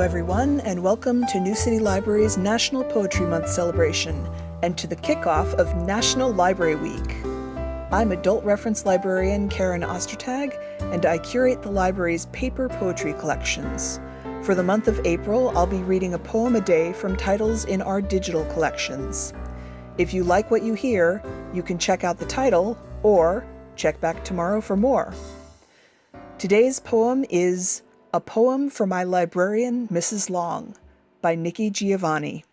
everyone, and welcome to New City Library's National Poetry Month celebration, and to the kickoff of National Library Week. I'm adult reference librarian Karen Ostertag, and I curate the library's paper poetry collections. For the month of April, I'll be reading a poem a day from titles in our digital collections. If you like what you hear, you can check out the title, or check back tomorrow for more. Today's poem is A Poem for My Librarian, Mrs. Long, by Nikki Giovanni.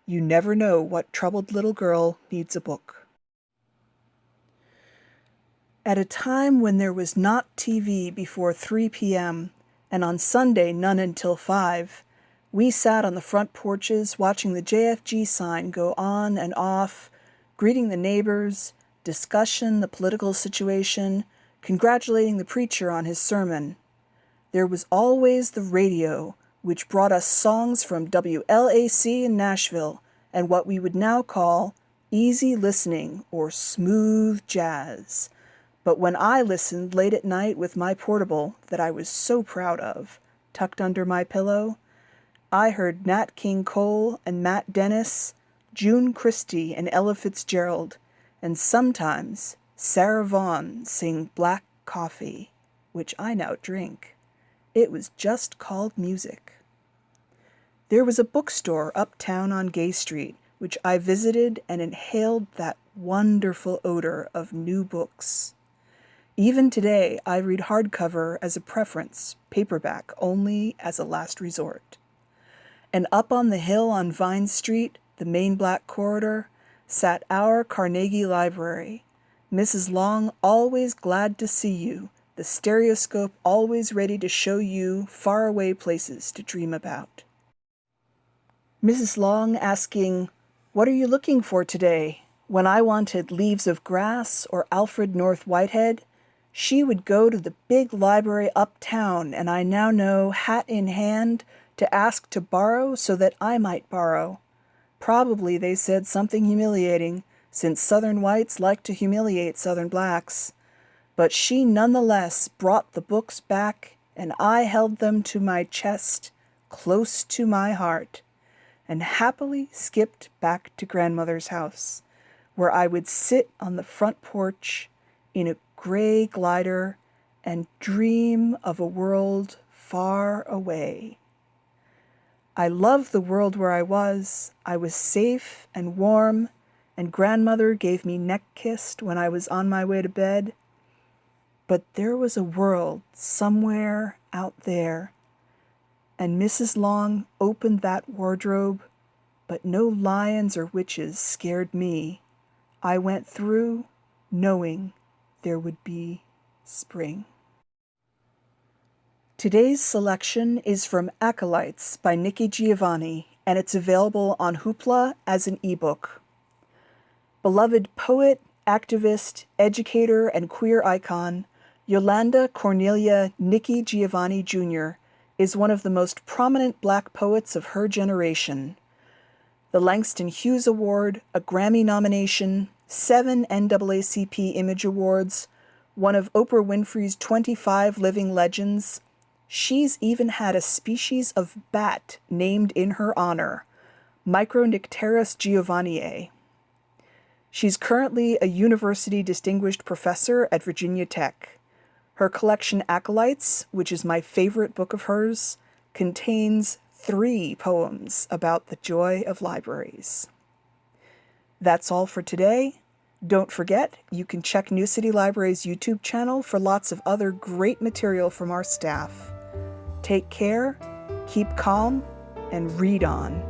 You never know what troubled little girl needs a book. At a time when there was not TV before 3 p.m., and on Sunday none until 5, we sat on the front porches watching the JFG sign go on and off, greeting the neighbors, discussion the political situation, congratulating the preacher on his sermon. There was always the radio, which brought us songs from WLAC in Nashville and what we would now call easy listening or smooth jazz. But when I listened late at night with my portable that I was so proud of, tucked under my pillow, I heard Nat King Cole and Matt Dennis, June Christie and Ella Fitzgerald, and sometimes Sarah Vaughan sing Black Coffee, which I now drink. It was just called music. There was a bookstore uptown on Gay Street, which I visited and inhaled that wonderful odor of new books. Even today, I read hardcover as a preference, paperback only as a last resort. And up on the hill on Vine Street, the main black corridor, sat our Carnegie Library. Mrs. Long always glad to see you, the stereoscope always ready to show you faraway places to dream about. Mrs. Long asking, "What are you looking for today?" When I wanted Leaves of Grass or Alfred North Whitehead, she would go to the big library uptown, and I now know, hat in hand, to ask to borrow so that I might borrow. Probably they said something humiliating, since Southern whites like to humiliate Southern blacks. But she nonetheless brought the books back, and I held them to my chest, close to my heart, and happily skipped back to grandmother's house, where I would sit on the front porch in a gray glider and dream of a world far away. I loved the world where I was. I was safe and warm, and grandmother gave me neck-kissed when I was on my way to bed. But there was a world somewhere out there, and Mrs. Long opened that wardrobe, but no lions or witches scared me. I went through knowing there would be spring. Today's selection is from Acolytes by Nikki Giovanni, and it's available on Hoopla as an ebook. Beloved poet, activist, educator, and queer icon, Yolanda Cornelia Nikki Giovanni Jr. is one of the most prominent Black poets of her generation. The Langston Hughes Award, a Grammy nomination, 7 NAACP Image Awards, one of Oprah Winfrey's 25 living legends. She's even had a species of bat named in her honor, Micronycteris giovanniae. She's currently a University Distinguished Professor at Virginia Tech. Her collection Acolytes, which is my favorite book of hers, contains 3 poems about the joy of libraries. That's all for today. Don't forget, you can check New City Library's YouTube channel for lots of other great material from our staff. Take care, keep calm, and read on.